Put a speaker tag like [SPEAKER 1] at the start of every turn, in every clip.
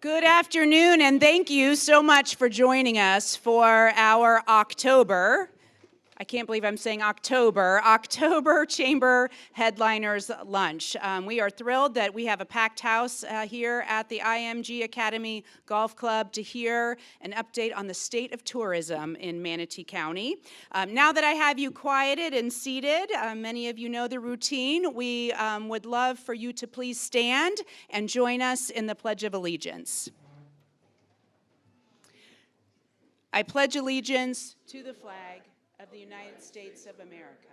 [SPEAKER 1] Good afternoon, and thank you so much for joining us for our October Chamber Headliners Lunch. We are thrilled that we have a packed house here at the IMG Academy Golf Club to hear an update on the state of tourism in Manatee County. Now that I have you quieted and seated, many of you know the routine. We would love for you to please stand and join us in the Pledge of Allegiance. I pledge allegiance to the flag of the United States of America,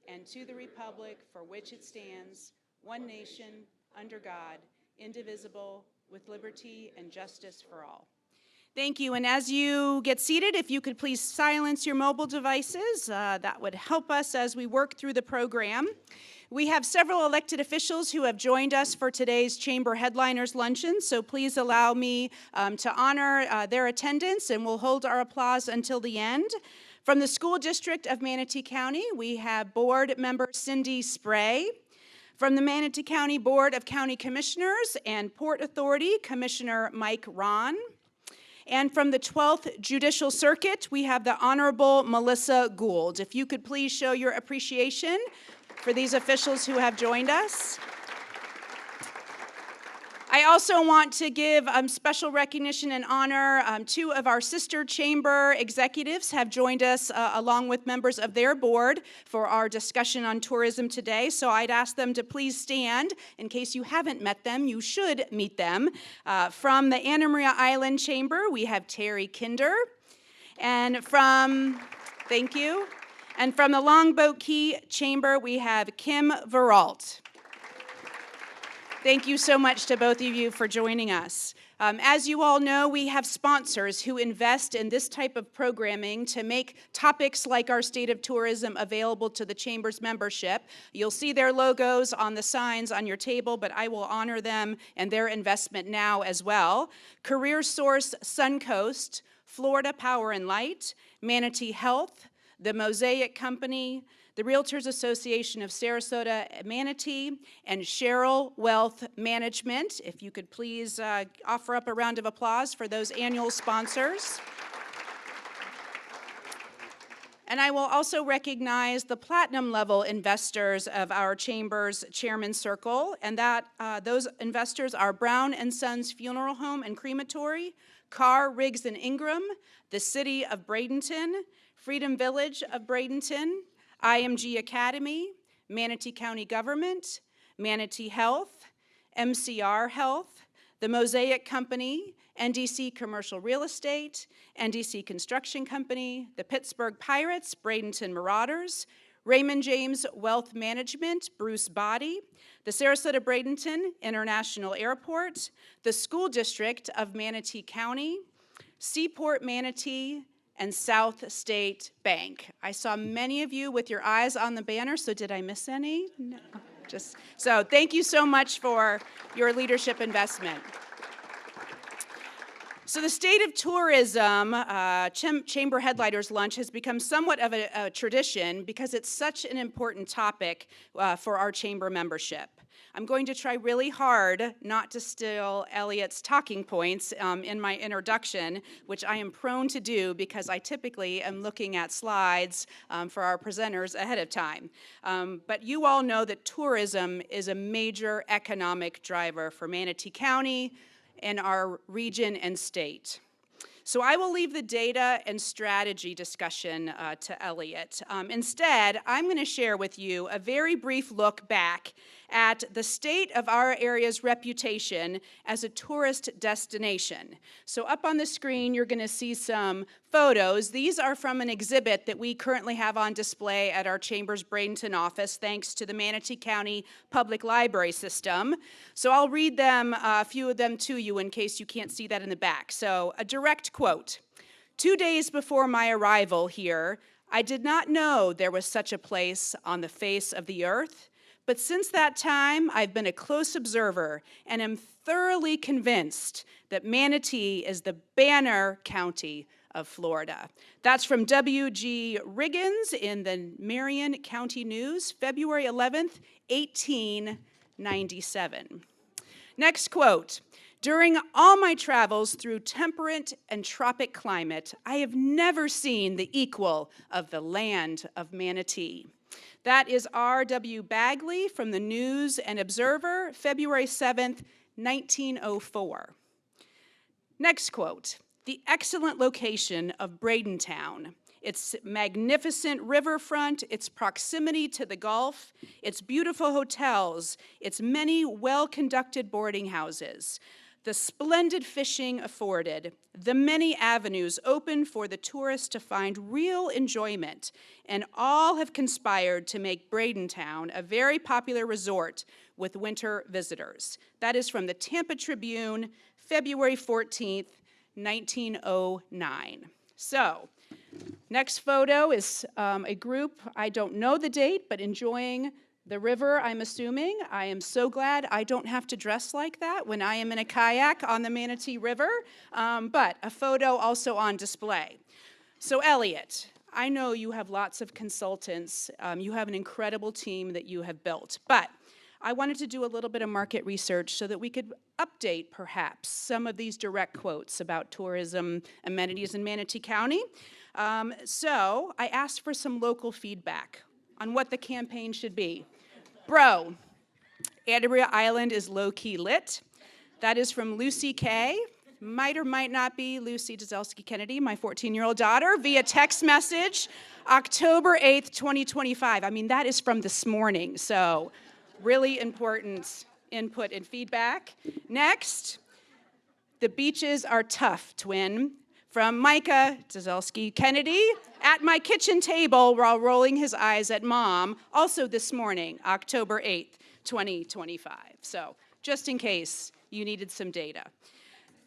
[SPEAKER 1] and to the republic for which it stands, one nation, under God, indivisible, with liberty and justice for all. Thank you, and as you get seated, if you could please silence your mobile devices, that would help us as we work through the program. We have several elected officials who have joined us for today's Chamber Headliners Luncheon, so please allow me to honor their attendance, and we'll hold our applause until the end. From the School District of Manatee County, we have Board Member Cindy Spray. From the Manatee County Board of County Commissioners and Port Authority, Commissioner Mike Ron. And from the 12th Judicial Circuit, we have the Honorable Melissa Gould. If you could please show your appreciation for these officials who have joined us. I also want to give special recognition and honor. Two of our sister chamber executives have joined us along with members of their board for our discussion on tourism today. So I'd ask them to please stand. In case you haven't met them, you should meet them. From the Anna Maria Island Chamber, we have Terry Kinder. Thank you. And from the Longboat Key Chamber, we have Kim Veralt. Thank you so much to both of you for joining us. As you all know, we have sponsors who invest in this type of programming to make topics like our state of tourism available to the Chamber's membership. You'll see their logos on the signs on your table, but I will honor them and their investment now as well. Career Source Suncoast, Florida Power and Light, Manatee Health, the Mosaic Company, the Realtors Association of Sarasota Manatee, and Cheryl Wealth Management. If you could please offer up a round of applause for those annual sponsors. And I will also recognize the platinum level investors of our Chamber's Chairman Circle, and that those investors are Brown and Sons Funeral Home and Crematory, Carr, Riggs and Ingram, the City of Bradenton, Freedom Village of Bradenton, IMG Academy, Manatee County Government, Manatee Health, MCR Health, the Mosaic Company, NDC Commercial Real Estate, NDC Construction Company, the Pittsburgh Pirates, Bradenton Marauders, Raymond James Wealth Management, Bruce Body, the Sarasota Bradenton International Airport, the School District of Manatee County, Seaport Manatee, and South State Bank. I saw many of you with your eyes on the banner, so did I miss any? No. So thank you so much for your leadership investment. So the state of tourism, Chamber Headliners Lunch has become somewhat of a tradition because it's such an important topic for our chamber membership. I'm going to try really hard not to steal Elliot's talking points in my introduction, which I am prone to do because I typically am looking at slides for our presenters ahead of time. But you all know that tourism is a major economic driver for Manatee County and our region and state. So I will leave the data and strategy discussion to Elliot. Instead, I'm going to share with you a very brief look back at the state of our area's reputation as a tourist destination. So up on the screen, you're going to see some photos. These are from an exhibit that we currently have on display at our Chamber's Bradenton office, thanks to the Manatee County Public Library System. So I'll read them, a few of them to you in case you can't see that in the back. So a direct quote. 2 days before my arrival here, I did not know there was such a place on the face of the earth. But since that time, I've been a close observer and am thoroughly convinced that Manatee is the banner county of Florida. That's from W.G. Riggins in the Marion County News, February 11th, 1897. Next quote. During all my travels through temperate and tropic climate, I have never seen the equal of the land of Manatee. That is R.W. Bagley from the News and Observer, February 7th, 1904. Next quote, the excellent location of Bradentown, its magnificent riverfront, its proximity to the Gulf, its beautiful hotels, its many well-conducted boarding houses, the splendid fishing afforded, the many avenues open for the tourist to find real enjoyment, and all have conspired to make Bradentown a very popular resort with winter visitors. That is from the Tampa Tribune, February 14th, 1909. So, next photo is a group, I don't know the date, but enjoying the river, I'm assuming. I am so glad I don't have to dress like that when I am in a kayak on the Manatee River, but a photo also on display. So Elliot, I know you have lots of consultants. You have an incredible team that you have built, but I wanted to do a little bit of market research so that we could update, perhaps, some of these direct quotes about tourism amenities in Manatee County. So I asked for some local feedback on what the campaign should be. Bro, Andrea Island is low-key lit. That is from Lucy K. Might or might not be Lucy Dzelski Kennedy, my 14-year-old daughter, via text message, October 8th, 2025. I mean, that is from this morning, so really important input and feedback. Next, the beaches are tough, twin. From Micah Dzelski Kennedy, at my kitchen table while rolling his eyes at mom, also this morning, October 8th, 2025. So just in case you needed some data.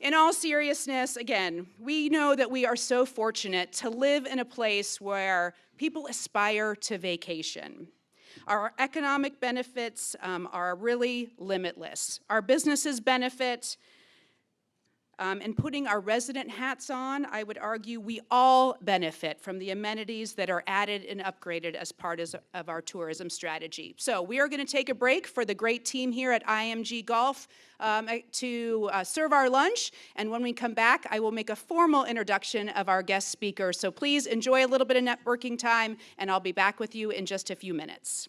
[SPEAKER 1] In all seriousness, again, we know that we are so fortunate to live in a place where people aspire to vacation. Our economic benefits are really limitless. Our businesses benefit. And putting our resident hats on, I would argue we all benefit from the amenities that are added and upgraded as part of our tourism strategy. So we are going to take a break for the great team here at IMG Golf to serve our lunch. And when we come back, I will make a formal introduction of our guest speaker. So please enjoy a little bit of networking time, and I'll be back with you in just a few minutes.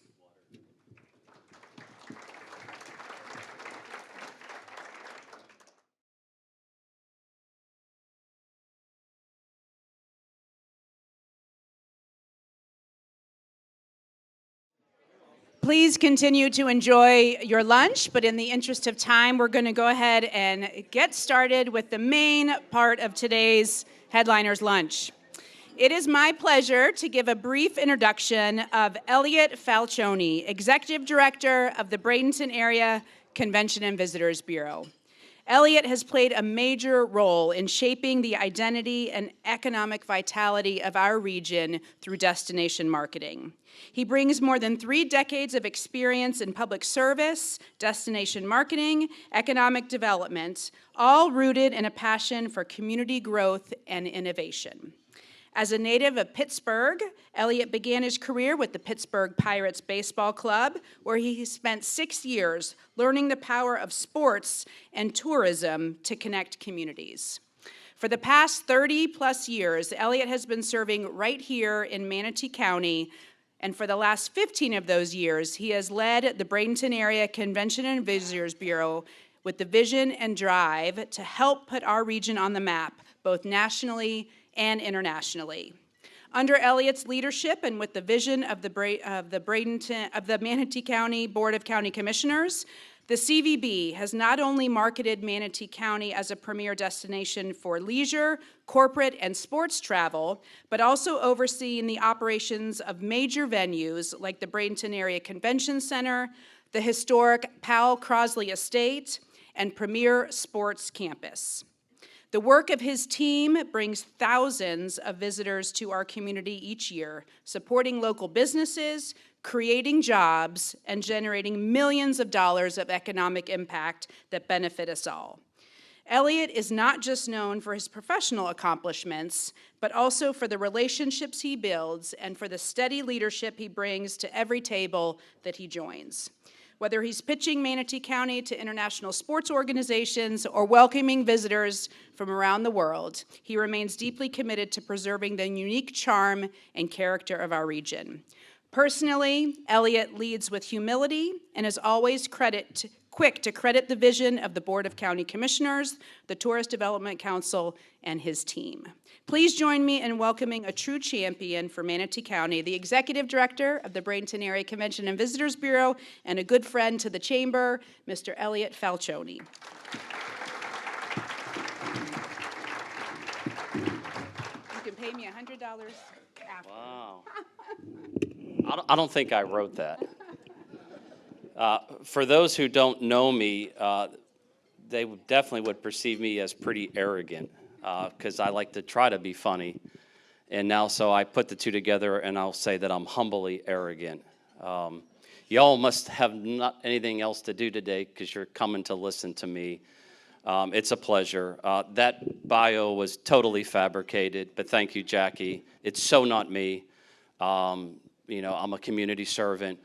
[SPEAKER 1] Please continue to enjoy your lunch, but in the interest of time, we're going to go ahead and get started with the main part of today's Headliners Lunch. It is my pleasure to give a brief introduction of Elliot Falcioni, Executive Director of the Bradenton Area Convention and Visitors Bureau. Elliot has played a major role in shaping the identity and economic vitality of our region through destination marketing. He brings more than 3 decades of experience in public service, destination marketing, economic development, all rooted in a passion for community growth and innovation. As a native of Pittsburgh, Elliot began his career with the Pittsburgh Pirates Baseball Club, where he spent 6 years learning the power of sports and tourism to connect communities. For the past 30-plus years, Elliot has been serving right here in Manatee County, and for the last 15 of those years, he has led the Bradenton Area Convention and Visitors Bureau with the vision and drive to help put our region on the map, both nationally and internationally. Under Elliot's leadership and with the vision of the Manatee County Board of County Commissioners, the CVB has not only marketed Manatee County as a premier destination for leisure, corporate, and sports travel, but also overseen the operations of major venues like the Bradenton Area Convention Center, the historic Powell Crosley Estate, and premier sports campus. The work of his team brings thousands of visitors to our community each year, supporting local businesses, creating jobs, and generating millions of dollars of economic impact that benefit us all. Elliot is not just known for his professional accomplishments, but also for the relationships he builds and for the steady leadership he brings to every table that he joins. Whether he's pitching Manatee County to international sports organizations or welcoming visitors from around the world, he remains deeply committed to preserving the unique charm and character of our region. Personally, Elliott leads with humility and is always quick to credit the vision of the Board of County Commissioners, the Tourist Development Council, and his team. Please join me in welcoming a true champion for Manatee County, the Executive Director of the Bradenton Area Convention and Visitors Bureau, and a good friend to the Chamber, Mr. Elliott Falcioni. You can pay me $100 after.
[SPEAKER 2] Wow. I don't think I wrote that. For those who don't know me, they definitely would perceive me as pretty arrogant because I like to try to be funny. And now, so I put the two together and I'll say that I'm humbly arrogant. Y'all must have not anything else to do today because you're coming to listen to me. It's a pleasure. That bio was totally fabricated, but thank you, Jackie. It's so not me. You know, I'm a community servant.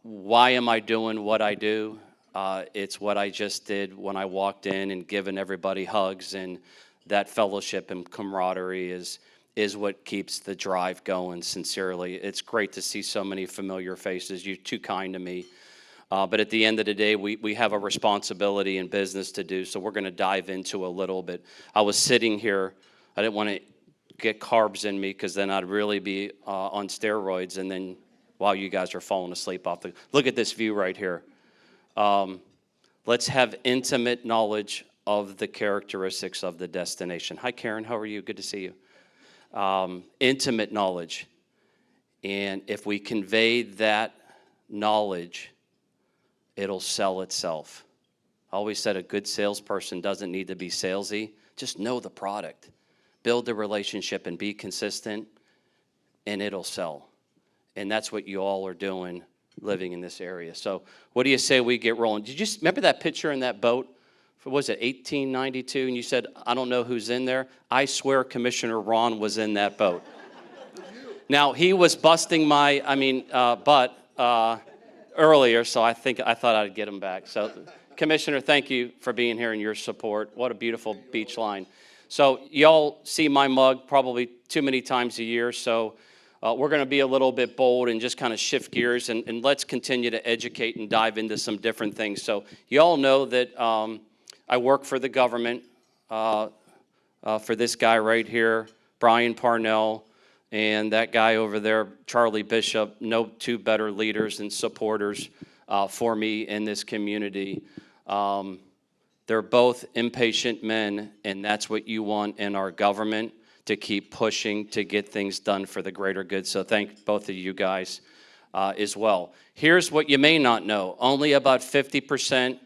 [SPEAKER 2] Why am I doing what I do? It's what I just did when I walked in and given everybody hugs, and that fellowship and camaraderie is what keeps the drive going, sincerely. It's great to see so many familiar faces. You're too kind to me. But at the end of the day, we have a responsibility in business to do, so we're going to dive into a little bit. I was sitting here. I didn't want to get carbs in me because then I'd really be on steroids, and then while you guys are falling asleep off the... Look at this view right here. Let's have intimate knowledge of the characteristics of the destination. Hi, Karen. How are you? Good to see you. Intimate knowledge. And if we convey that knowledge, it'll sell itself. I always said a good salesperson doesn't need to be salesy. Just know the product. Build the relationship and be consistent, and it'll sell. And that's what you all are doing living in this area. So what do you say we get rolling? Did you remember that picture in that boat? Was it 1892? And you said, I don't know who's in there. I swear Commissioner Ron was in that boat. Now, he was busting my, butt earlier, so I thought I'd get him back. So, Commissioner, thank you for being here and your support. What a beautiful beach line. So y'all see my mug probably too many times a year, so we're going to be a little bit bold and just kind of shift gears, and let's continue to educate and dive into some different things. So y'all know that I work for the government, for this guy right here, Brian Parnell, and that guy over there, Charlie Bishop. No two better leaders and supporters for me in this community. They're both impatient men, and that's what you want in our government, to keep pushing to get things done for the greater good. So thank both of you guys as well. Here's what you may not know. Only about 50%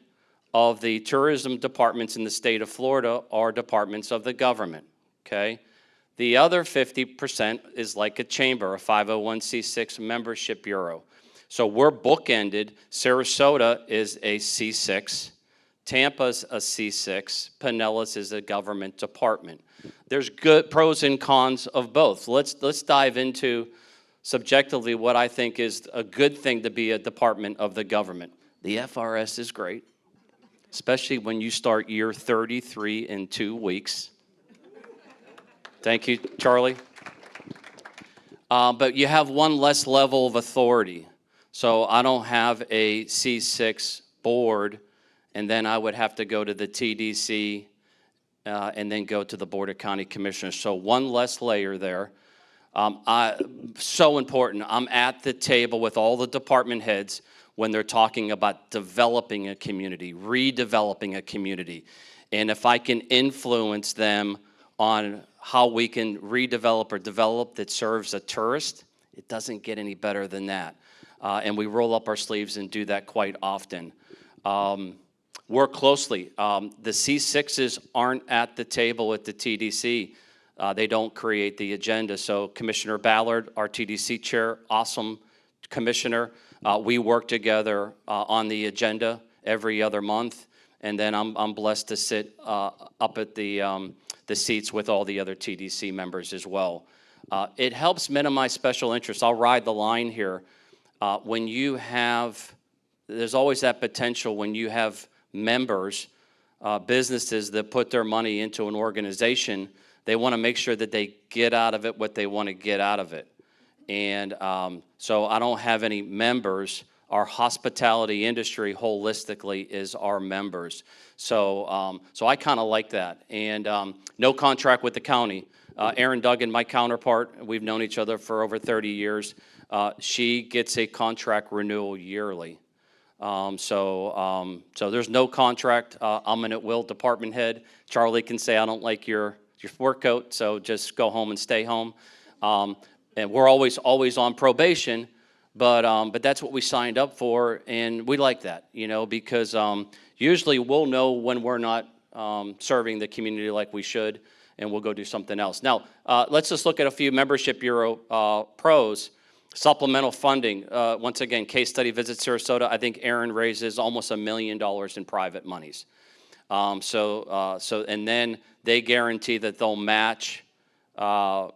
[SPEAKER 2] of the tourism departments in the state of Florida are departments of the government, okay? The other 50% is like a chamber, a 501c6 membership bureau. So we're bookended. Sarasota is a C6. Tampa's a C6, Pinellas is a government department. There's good pros and cons of both. Let's dive into subjectively what I think is a good thing to be a department of the government. The FRS is great, especially when you start year 33 in 2 weeks. Thank you, Charlie. But you have one less level of authority. So I don't have a C6 board, and then I would have to go to the TDC and then go to the Board of County Commissioners. So one less layer there. So important. I'm at the table with all the department heads when they're talking about developing a community, redeveloping a community. And if I can influence them on how we can redevelop or develop that serves a tourist, it doesn't get any better than that. And we roll up our sleeves and do that quite often. Work closely. The C6s aren't at the table at the TDC. They don't create the agenda. So Commissioner Ballard, our TDC chair, awesome commissioner. We work together on the agenda every other month. And then I'm blessed to sit up at the seats with all the other TDC members as well. It helps minimize special interests. I'll ride the line here. When you have there's always that potential when you have members, businesses that put their money into an organization, they want to make sure that they get out of it what they want to get out of it. And so I don't have any members. Our hospitality industry holistically is our members. So I kind of like that. And no contract with the county. Erin Duggan, my counterpart, we've known each other for over 30 years. She gets a contract renewal yearly. So there's no contract. I'm an at-will department head. Charlie can say, I don't like your sport coat, so just go home and stay home. And we're always on probation, but that's what we signed up for, and we like that, because usually we'll know when we're not serving the community like we should, and we'll go do something else. Now, let's just look at a few Membership Bureau pros. Supplemental funding, once again, case study Visit Sarasota. I think Erin raises almost $1 million in private monies. And then they guarantee that they'll match, the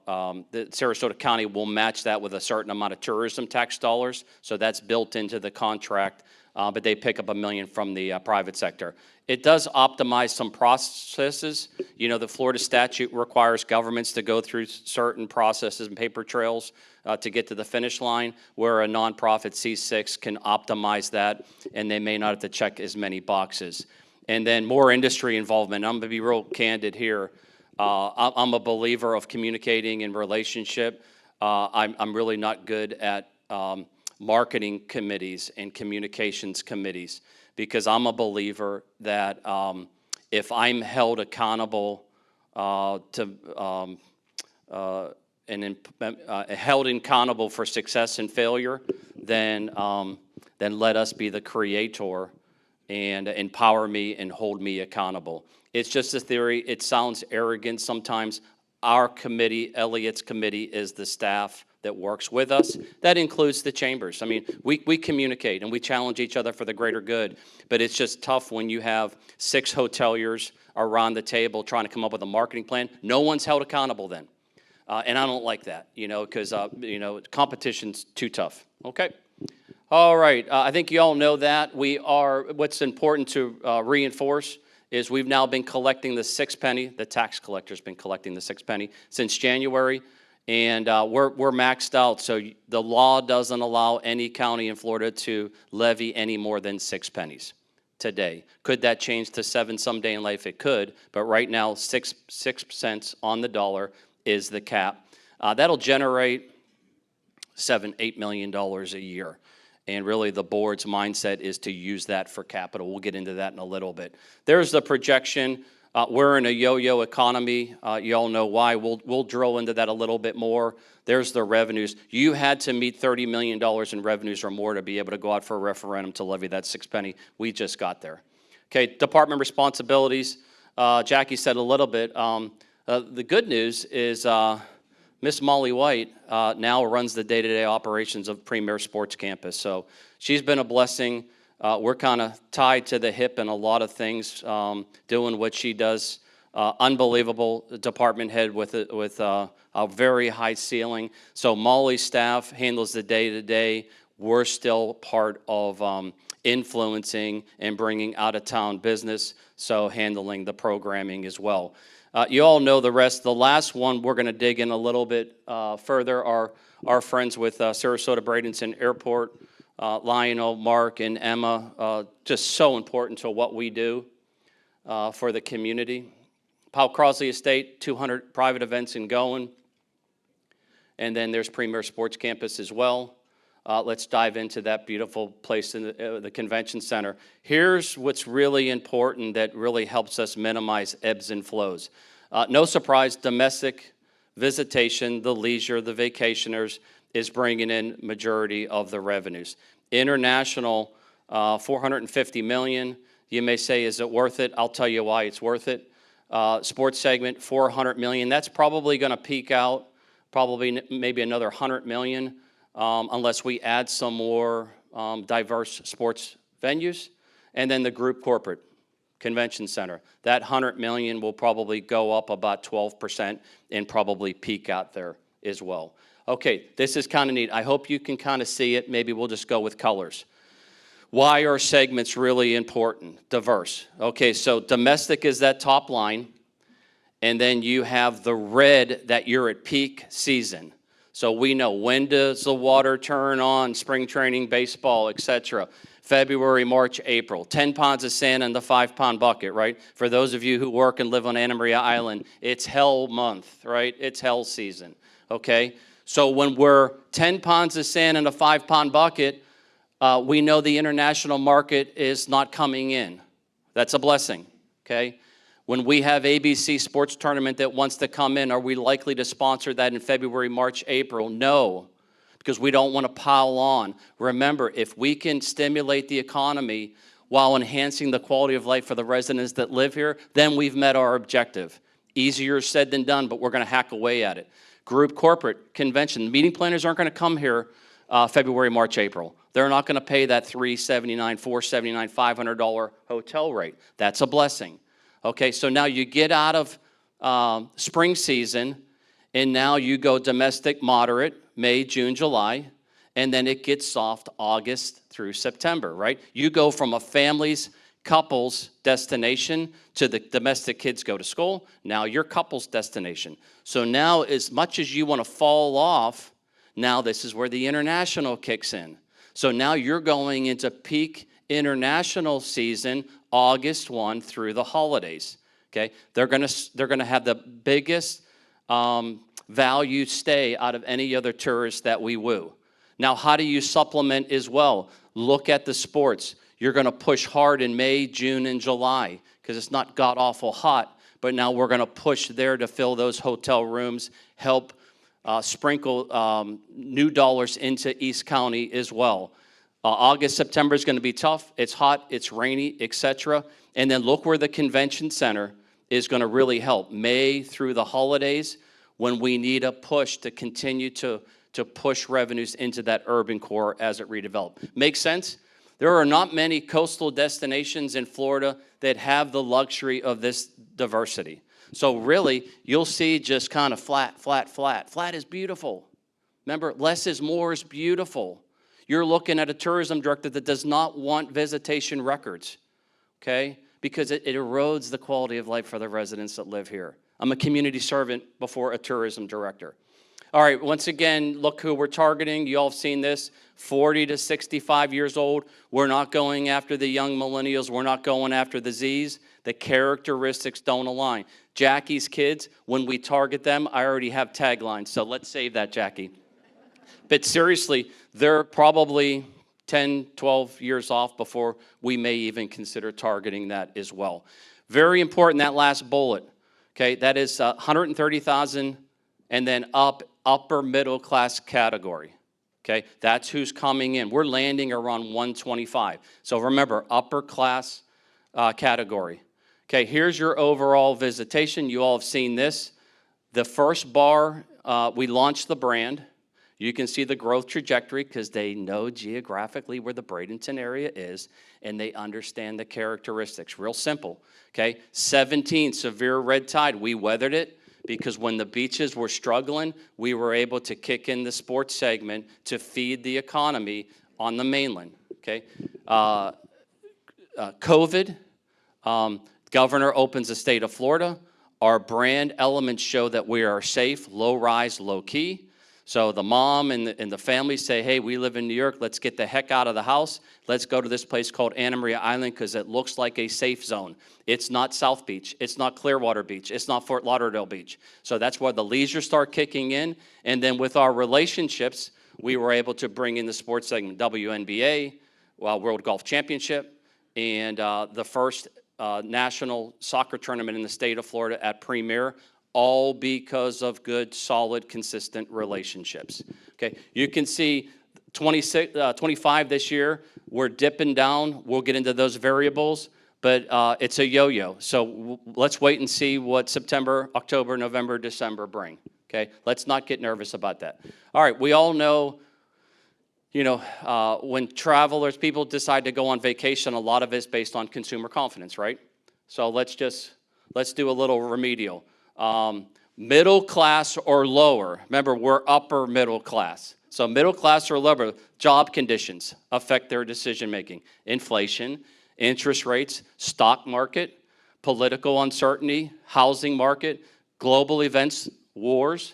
[SPEAKER 2] Sarasota County will match that with a certain amount of tourism tax dollars. So that's built into the contract, but they pick up $1 million from the private sector. It does optimize some processes. The Florida statute requires governments to go through certain processes and paper trails to get to the finish line, where a nonprofit C6 can optimize that, and they may not have to check as many boxes. And then more industry involvement. I'm going to be real candid here. I'm a believer of communicating and relationship. I'm really not good at marketing committees and communications committees, because I'm a believer that if I'm held accountable held accountable for success and failure, then let us be the creator and empower me and hold me accountable. It's just a theory. It sounds arrogant sometimes. Our committee, Elliot's committee, is the staff that works with us. That includes the chambers. I mean, we communicate and we challenge each other for the greater good, but it's just tough when you have 6 hoteliers around the table trying to come up with a marketing plan. No one's held accountable then. And I don't like that, because, competition's too tough. Okay? All right. I think you all know that. What's important to reinforce is we've now been collecting the 6 penny. The tax collector's been collecting the 6 penny since January, and we're maxed out. So the law doesn't allow any county in Florida to levy any more than 6 pennies today. Could that change to 7 someday in life? It could, but right now 6 cents on the dollar is the cap. That'll generate $7-8 million a year. And really the board's mindset is to use that for capital. We'll get into that in a little bit. There's the projection. We're in a yo-yo economy. You all know why. We'll drill into that a little bit more. There's the revenues. You had to meet $30 million in revenues or more to be able to go out for a referendum to levy that 6 penny. We just got there. Okay, department responsibilities. Jackie said a little bit. The good news is Miss Molly White now runs the day-to-day operations of Premier Sports Campus. So she's been a blessing. We're kind of tied to the hip in a lot of things, doing what she does. Unbelievable department head with a very high ceiling. So Molly's staff handles the day-to-day. We're still part of influencing and bringing out-of-town business, so handling the programming as well. You all know the rest. The last one we're going to dig in a little bit further are our friends with Sarasota Bradenton Airport, Lionel, Mark, and Emma. Just so important to what we do for the community. Powell Crosley Estate, 200 private events and going. And then there's Premier Sports Campus as well. Let's dive into that beautiful place in the convention center. Here's what's really important that really helps us minimize ebbs and flows. No surprise, domestic visitation, the leisure, the vacationers is bringing in majority of the revenues. International, $450 million. You may say, is it worth it? I'll tell you why it's worth it. Sports segment, $400 million. That's probably going to peak out, probably maybe another $100 million. Unless we add some more diverse sports venues. And then the group corporate convention center. That $100 million will probably go up about 12% and probably peak out there as well. Okay, this is kind of neat. I hope you can kind of see it. Maybe we'll just go with colors. Why are segments really important? Diverse. Okay, so domestic is that top line, and then you have the red that you're at peak season. So we know, when does the water turn on, spring training, baseball, etc. February, March, April. 10 pounds of sand in the 5-pound bucket, right? For those of you who work and live on Anna Maria Island, it's hell month, right? It's hell season, okay? So when we're 10 pounds of sand in a 5-pound bucket, we know the international market is not coming in. That's a blessing, okay? When we have ABC sports tournament that wants to come in, are we likely to sponsor that in February, March, April? No, because we don't want to pile on. Remember, if we can stimulate the economy while enhancing the quality of life for the residents that live here, then we've met our objective. Easier said than done, but we're going to hack away at it. Group, corporate, convention. Meeting planners aren't going to come here February, March, April. They're not going to pay that $379, $479, $500 hotel rate. That's a blessing. Okay, so now you get out of spring season, and now you go domestic moderate, May, June, July, and then it gets soft August through September, right? You go from a family's, couples destination to the domestic kids go to school, now your couple's destination. So now, as much as you want to fall off, now this is where the international kicks in. So now you're going into peak international season, August 1 through the holidays, okay? They're gonna have the biggest value stay out of any other tourist that we woo. Now, how do you supplement as well? Look at the sports. You're gonna push hard in May, June, and July, because it's not god-awful hot, but now we're gonna push there to fill those hotel rooms, help sprinkle new dollars into East County as well. August, September is going to be tough. It's hot, it's rainy, etc. And then look where the convention center is going to really help. May through the holidays, when we need a push to continue to push revenues into that urban core as it redevelops. Makes sense? There are not many coastal destinations in Florida that have the luxury of this diversity. So really, you'll see just kind of flat, flat, flat. Flat is beautiful. Remember, less is more is beautiful. You're looking at a tourism director that does not want visitation records, okay? Because it erodes the quality of life for the residents that live here. I'm a community servant before a tourism director. All right, once again, look who we're targeting. You all have seen this, 40 to 65 years old. We're not going after the young millennials. We're not going after the Zs. The characteristics don't align. Jackie's kids, when we target them, I already have taglines, so let's save that, Jackie. But seriously, they're probably 10, 12 years off before we may even consider targeting that as well. Very important, that last bullet, okay? That is 130,000 and then upper middle class category, okay? That's who's coming in. We're landing around 125. So remember, upper class category. Okay, here's your overall visitation. You all have seen this. The first bar, we launched the brand. You can see the growth trajectory because they know geographically where the Bradenton area is, and they understand the characteristics. Real simple, okay? 17, severe red tide. We weathered it because when the beaches were struggling, we were able to kick in the sports segment to feed the economy on the mainland, okay? COVID, governor opens the state of Florida. Our brand elements show that we are safe, low rise, low key. So the mom and the family say, hey, we live in New York. Let's get the heck out of the house. Let's go to this place called Anna Maria Island because it looks like a safe zone. It's not South Beach. It's not Clearwater Beach. It's not Fort Lauderdale Beach. So that's where the leisure start kicking in. And then with our relationships, we were able to bring in the sports segment, WNBA, World Golf Championship, and the first national soccer tournament in the state of Florida at Premier, all because of good, solid, consistent relationships. Okay, you can see 25 this year, we're dipping down. We'll get into those variables, but it's a yo-yo. So let's wait and see what September, October, November, December bring. Okay, let's not get nervous about that. All right, we all know, when travelers, people decide to go on vacation, a lot of it's based on consumer confidence, right? So let's do a little remedial. Middle class or lower. Remember, we're upper middle class. So middle class or lower, job conditions affect their decision making. Inflation, interest rates, stock market, political uncertainty, housing market, global events, wars,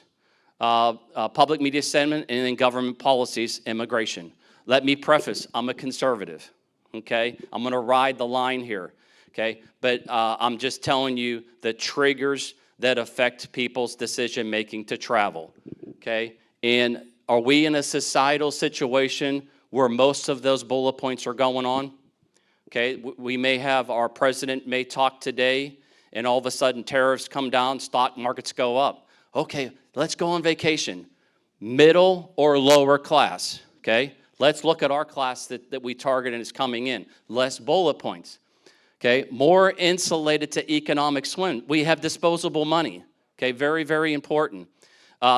[SPEAKER 2] public media sentiment, and then government policies, immigration. Let me preface, I'm a conservative, okay? I'm gonna ride the line here, okay? But I'm just telling you the triggers that affect people's decision making to travel, okay? And are we in a societal situation where most of those bullet points are going on? Okay, we may have, our president may talk today, and all of a sudden tariffs come down, stock markets go up. Okay, let's go on vacation. Middle or lower class, okay? Let's look at our class that we target and is coming in. Less bullet points, okay? More insulated to economic swing. We have disposable money, okay? Very, very important.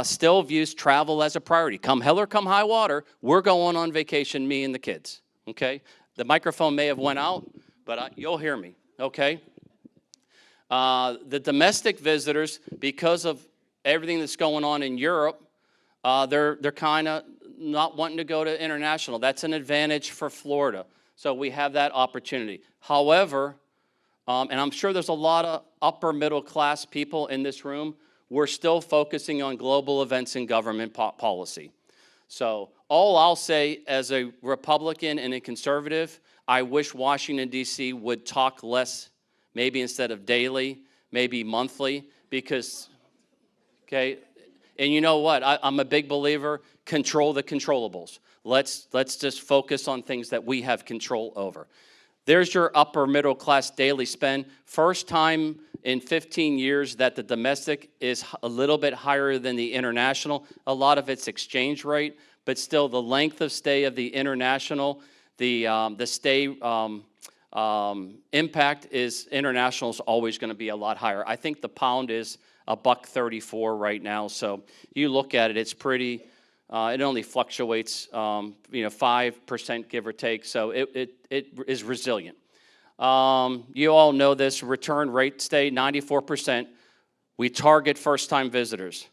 [SPEAKER 2] Still views travel as a priority. Come hell or come high water, we're going on vacation, me and the kids, okay? The microphone may have went out, but you'll hear me, okay? The domestic visitors, because of everything that's going on in Europe, they're kind of not wanting to go to international. That's an advantage for Florida. So we have that opportunity. However, and I'm sure there's a lot of upper middle class people in this room, we're still focusing on global events and government policy. So all I'll say as a Republican and a conservative, I wish Washington, D.C. would talk less, maybe instead of daily, maybe monthly, because, okay, and you know what? I'm a big believer, control the controllables. Let's just focus on things that we have control over. There's your upper middle class daily spend. First time in 15 years that the domestic is a little bit higher than the international. A lot of it's exchange rate, but still the length of stay of the international, the stay impact is international is always going to be a lot higher. I think the pound is $1.34 right now. So you look at it, it's pretty. It only fluctuates, 5% give or take. So it is resilient. You all know this, return rate stay 94%. We target first-time visitors.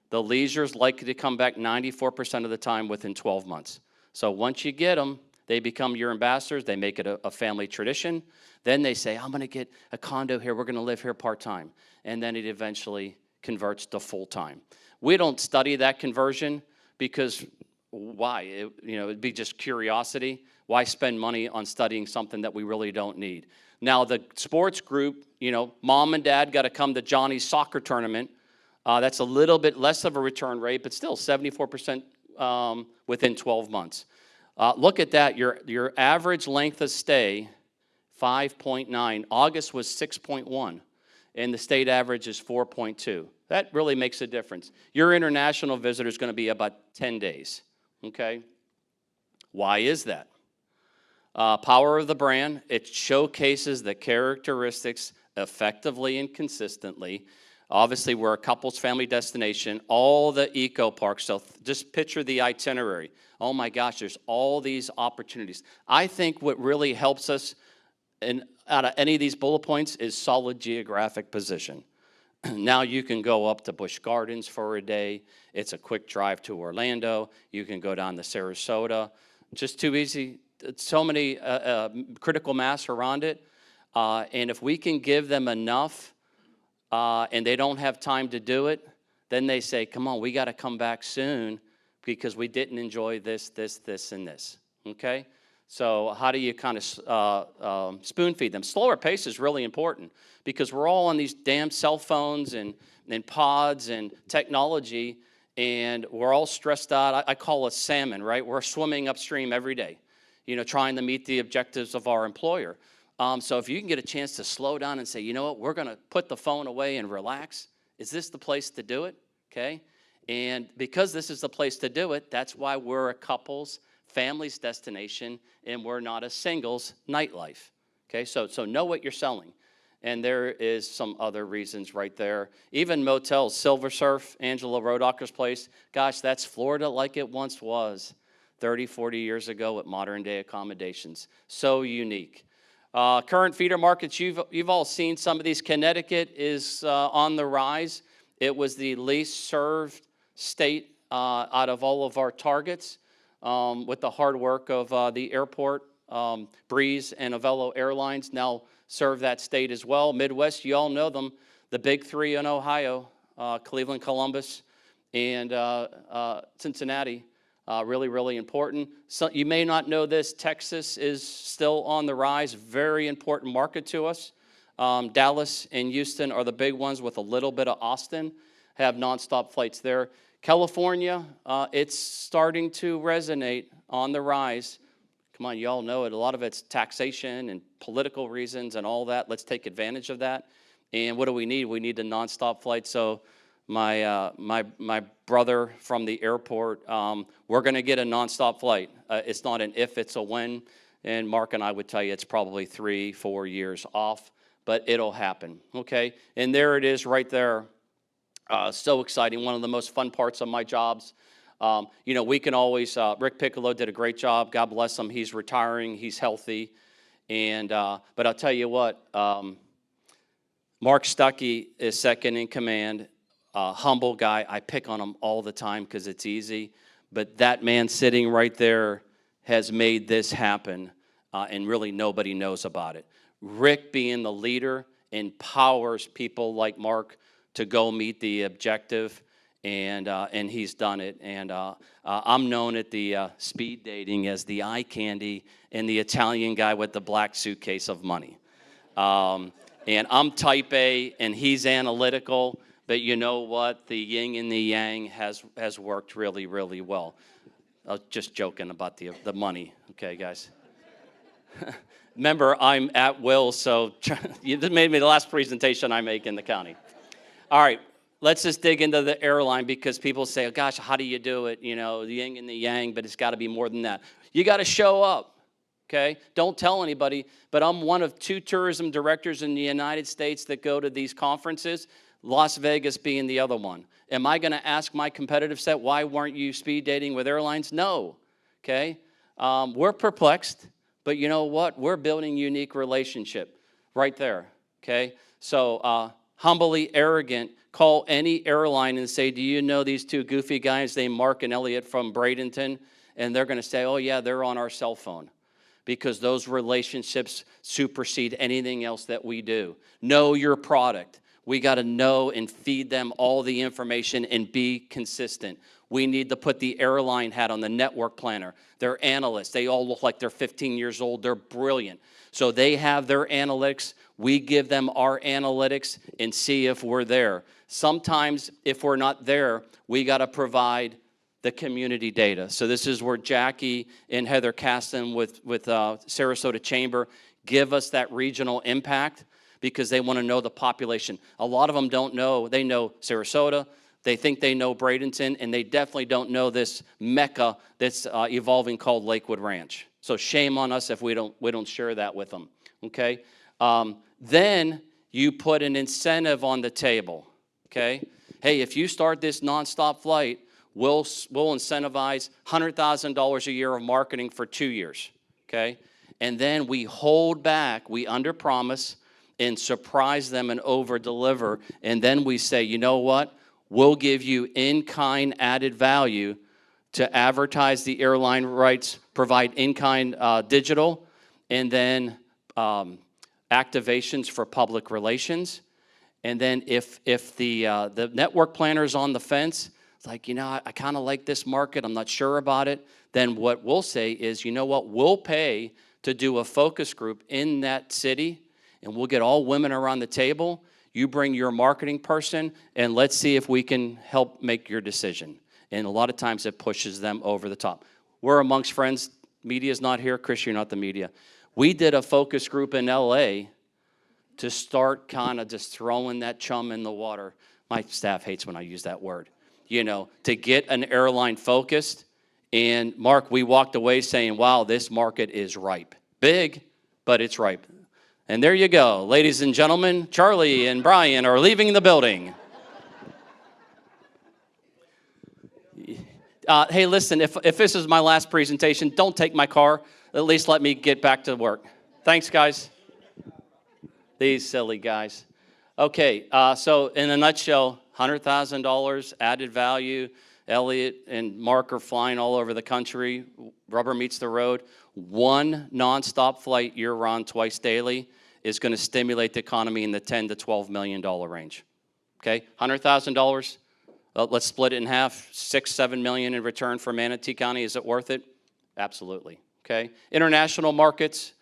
[SPEAKER 2] The leisure's likely to come back 94% of the time within 12 months. So once you get them, they become your ambassadors. They make it a family tradition. Then they say, I'm going to get a condo here. We're going to live here part-time. And then it eventually converts to full-time. We don't study that conversion because why? It'd be just curiosity. Why spend money on studying something that we really don't need? Now, the sports group, mom and dad got to come to Johnny's soccer tournament. That's a little bit less of a return rate, but still 74% within 12 months. Look at that. Your average length of stay, 5.9. August was 6.1, and the state average is 4.2. That really makes a difference. Your international visitor is going to be about 10 days, okay? Why is that? Power of the brand. It showcases the characteristics effectively and consistently. Obviously, we're a couples family destination. All the eco parks. So just picture the itinerary. Oh my gosh, there's all these opportunities. I think what really helps us out of any of these bullet points is solid geographic position. Now you can go up to Busch Gardens for a day. It's a quick drive to Orlando. You can go down to Sarasota. Just too easy. So many critical mass around it. And if we can give them enough and they don't have time to do it, then they say, come on, we got to come back soon because we didn't enjoy this, and this, okay? So how do you kind of spoon feed them? Slower pace is really important because we're all on these damn cell phones and pods and technology, and we're all stressed out. I call us salmon, right? We're swimming upstream every day, trying to meet the objectives of our employer. So if you can get a chance to slow down and say, you know what, we're going to put the phone away and relax, is this the place to do it? Okay? And because this is the place to do it, that's why we're a couples, families destination, and we're not a singles nightlife. Okay? So know what you're selling. And there is some other reasons right there. Even motels, Silver Surf, Angela Rodocker's place, gosh, that's Florida like it once was 30, 40 years ago with modern day accommodations. So unique. Current feeder markets, you've all seen some of these. Connecticut is on the rise. It was the least served state out of all of our targets with the hard work of the airport. Breeze and Avello Airlines now serve that state as well. Midwest, you all know them. The big three in Ohio, Cleveland, Columbus, and Cincinnati. Really, really important. So you may not know this. Texas is still on the rise. Very important market to us. Dallas and Houston are the big ones with a little bit of Austin. Have nonstop flights there. California, it's starting to resonate on the rise. Come on, you all know it. A lot of it's taxation and political reasons and all that. Let's take advantage of that. And what do we need? We need a nonstop flight. So my brother from the airport, we're going to get a nonstop flight. It's not an if, it's a when. And Mark and I would tell you it's probably 3-4 years off, but it'll happen, okay? And there it is right there. So exciting. One of the most fun parts of my jobs. We can always, Rick Piccolo did a great job. God bless him. He's retiring. He's healthy. But I'll tell you what, Mark Stuckey is second in command. Humble guy. I pick on him all the time because it's easy. But that man sitting right there has made this happen, and really nobody knows about it. Rick, being the leader, empowers people like Mark to go meet the objective, and he's done it. And I'm known at the speed dating as the eye candy and the Italian guy with the black suitcase of money. And I'm type A, and he's analytical. But you know what? The yin and the yang has worked really, really well. I was just joking about the money, okay, guys? Remember, I'm at will, so this made me the last presentation I make in the county. All right, let's just dig into the airline because people say, oh, gosh, how do you do it? You know, the yin and the yang, but it's got to be more than that. You got to show up, okay? Don't tell anybody, but I'm one of 2 tourism directors in the United States that go to these conferences, Las Vegas being the other one. Am I going to ask my competitive set, why weren't you speed dating with airlines? No, okay? We're perplexed, but you know what? We're building unique relationship right there, okay? So humbly arrogant, call any airline and say, do you know these 2 goofy guys named Mark and Elliot from Bradenton? And they're going to say, oh, yeah, they're on our cell phone. Because those relationships supersede anything else that we do. Know your product. We got to know and feed them all the information and be consistent. We need to put the airline hat on, the network planner. They're analysts. They all look like they're 15 years old. They're brilliant. So they have their analytics. We give them our analytics and see if we're there. Sometimes if we're not there, we got to provide the community data. So this is where Jackie and Heather Caston with Sarasota Chamber give us that regional impact because they want to know the population. A lot of them don't know. They know Sarasota. They think they know Bradenton, and they definitely don't know this mecca that's evolving called Lakewood Ranch. So shame on us if we don't share that with them, okay? Then you put an incentive on the table, okay? Hey, if you start this nonstop flight, we'll incentivize $100,000 a year of marketing for 2 years, okay? And then we hold back, we underpromise, and surprise them and over-deliver. And then we say, you know what? We'll give you in-kind added value to advertise the airline rights, provide in-kind digital, and then activations for public relations. And then if the network planner's on the fence, it's like, you know, I kind of like this market, I'm not sure about it, then what we'll say is, you know what? We'll pay to do a focus group in that city, and we'll get all women around the table. You bring your marketing person, and let's see if we can help make your decision. And a lot of times it pushes them over the top. We're amongst friends. Media's not here. Chris, you're not the media. We did a focus group in L.A. to start kind of just throwing that chum in the water. My staff hates when I use that word. You know, to get an airline focused. And, Mark, we walked away saying, wow, this market is ripe. Big, but it's ripe. And there you go. Ladies and gentlemen, Charlie and Brian are leaving the building. Hey, listen, if this is my last presentation, don't take my car. At least let me get back to work. Thanks, guys. These silly guys. Okay, so in a nutshell, $100,000 added value Elliot and Mark are flying all over the country. Rubber meets the road. One nonstop flight year-round, twice daily, is going to stimulate the economy in the $10 to $12 million range. Okay, $100,000. Let's split it in half. $6-7 million in return for Manatee County. Is it worth it? Absolutely. Okay. International markets.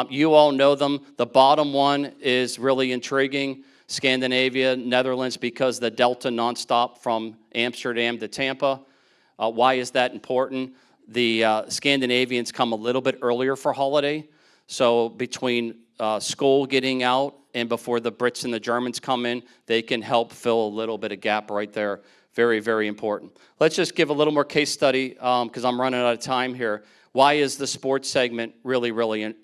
[SPEAKER 2] You all know them. The bottom one is really intriguing. Scandinavia, Netherlands, because the Delta nonstop from Amsterdam to Tampa. Why is that important? The Scandinavians come a little bit earlier for holiday. So between school getting out and before the Brits and the Germans come in, they can help fill a little bit of gap right there. Very, very important. Let's just give a little more case study because I'm running out of time here. Why is the sports segment really, really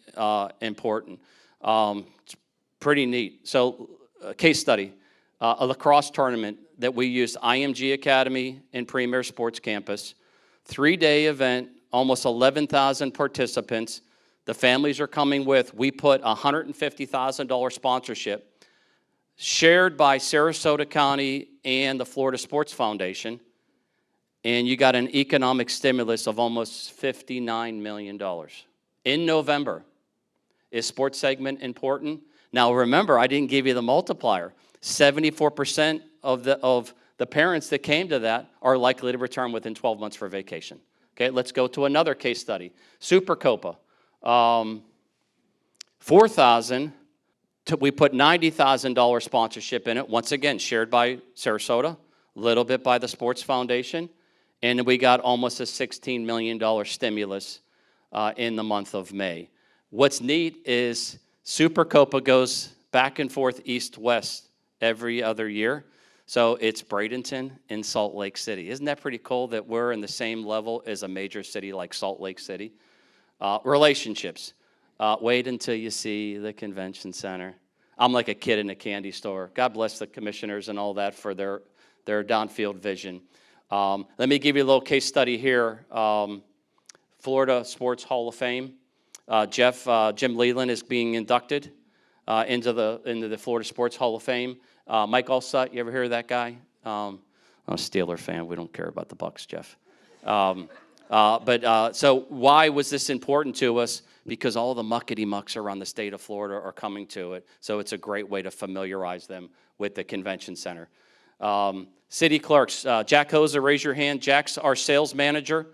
[SPEAKER 2] important? It's pretty neat. So case study, a lacrosse tournament that we used IMG Academy and Premier Sports Campus, 3-day event, almost 11,000 participants. The families are coming with. We put $150,000 sponsorship shared by Sarasota County and the Florida Sports Foundation, and you got an economic stimulus of almost $59 million. In November, is sports segment important? Now remember, I didn't give you the multiplier. 74% of the parents that came to that are likely to return within 12 months for vacation. Okay, let's go to another case study. Super Copa. 4,000. We put $90,000 sponsorship in it. Once again, shared by Sarasota, a little bit by the Sports Foundation, and we got almost a $16 million stimulus in the month of May. What's neat is Super Copa goes back and forth east-west every other year. So it's Bradenton and Salt Lake City. Isn't that pretty cool that we're in the same level as a major city like Salt Lake City? Relationships. Wait until you see the convention center. I'm like a kid in a candy store. God bless the commissioners and all that for their downfield vision. Let me give you a little case study here. Florida Sports Hall of Fame. Jim Leland is being inducted into the Florida Sports Hall of Fame. Mike Allstott, you ever hear of that guy? I'm a Steeler fan. We don't care about the Bucks, Jeff. So why was this important to us? Because all the muckety-mucks around the state of Florida are coming to it. So it's a great way to familiarize them with the convention center. City clerks, Jack Hoser, raise your hand. Jack's our sales manager.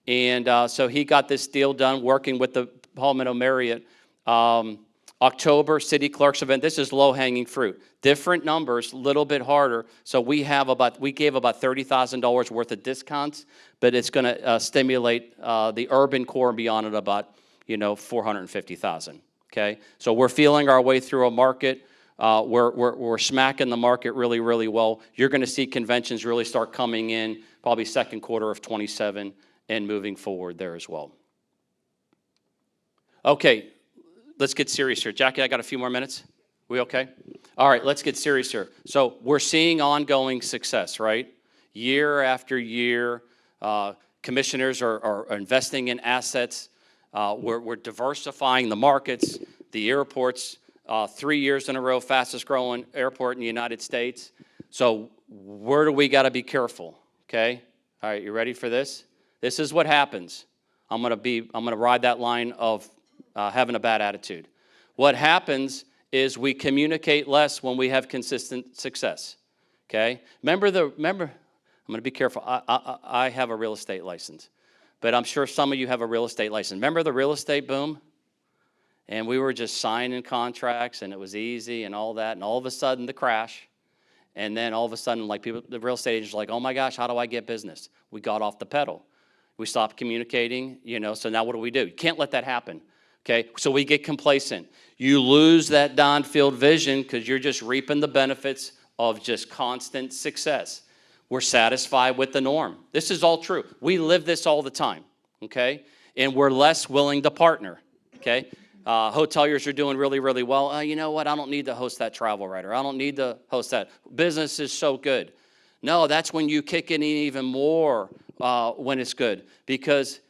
[SPEAKER 2] And so he got this deal done working with the Palmetto Marriott. October city clerks event. This is low-hanging fruit. Different numbers, a little bit harder. So we gave about $30,000 worth of discounts, but it's going to stimulate the urban core and beyond at about $450,000. Okay, so we're feeling our way through a market. We're smacking the market really, really well. You're going to see conventions really start coming in probably second quarter of 27 and moving forward there as well. Okay. Let's get serious here. Jackie, I got a few more minutes. We okay? All right, let's get serious here. So we're seeing ongoing success, right? Year after year, commissioners are investing in assets. We're diversifying the markets, the airports. 3 years in a row, fastest growing airport in the United States. So where do we got to be careful? Okay. All right, you ready for this? This is what happens. I'm gonna ride that line of having a bad attitude. What happens is we communicate less when we have consistent success. Okay? Remember, I'm going to be careful. I have a real estate license, but I'm sure some of you have a real estate license. Remember the real estate boom? And we were just signing contracts, and it was easy and all that, and all of a sudden the crash, and then all of a sudden, like the real estate agents are like, oh my gosh, how do I get business? We got off the pedal. We stopped communicating, so now what do? You can't let that happen. Okay, so we get complacent. You lose that downfield vision because you're just reaping the benefits of just constant success. We're satisfied with the norm. This is all true. We live this all the time, okay? And we're less willing to partner, okay? Hoteliers are doing really, really well. You know what? I don't need to host that travel writer. I don't need to host that. Business is so good. No, that's when you kick in even more when it's good. Because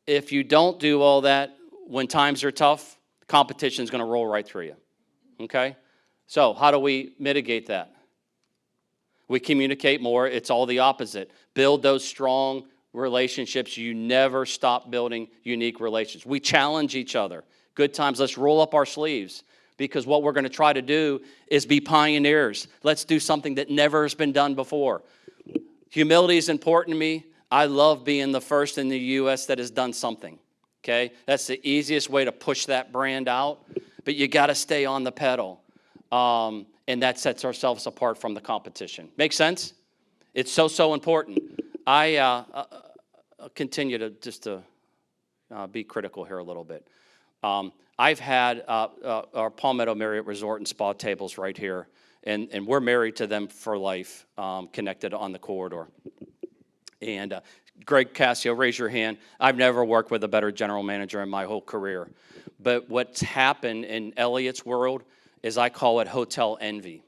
[SPEAKER 2] if you don't do all that, when times are tough, competition is going to roll right through you, okay? So how do we mitigate that? We communicate more. It's all the opposite. Build those strong relationships. You never stop building unique relationships. We challenge each other. Good times, let's roll up our sleeves, because what we're going to try to do is be pioneers. Let's do something that never has been done before. Humility is important to me. I love being the first in the U.S. that has done something, okay? That's the easiest way to push that brand out, but you got to stay on the pedal, and that sets ourselves apart from the competition. Make sense? It's so important. I continue to just to be critical here a little bit. I've had our Palmetto Marriott Resort and Spa tables right here, and we're married to them for life, connected on the corridor. And Greg Cassio, raise your hand. I've never worked with a better general manager in my whole career. But what's happened in Elliot's world is, I call it hotel envy.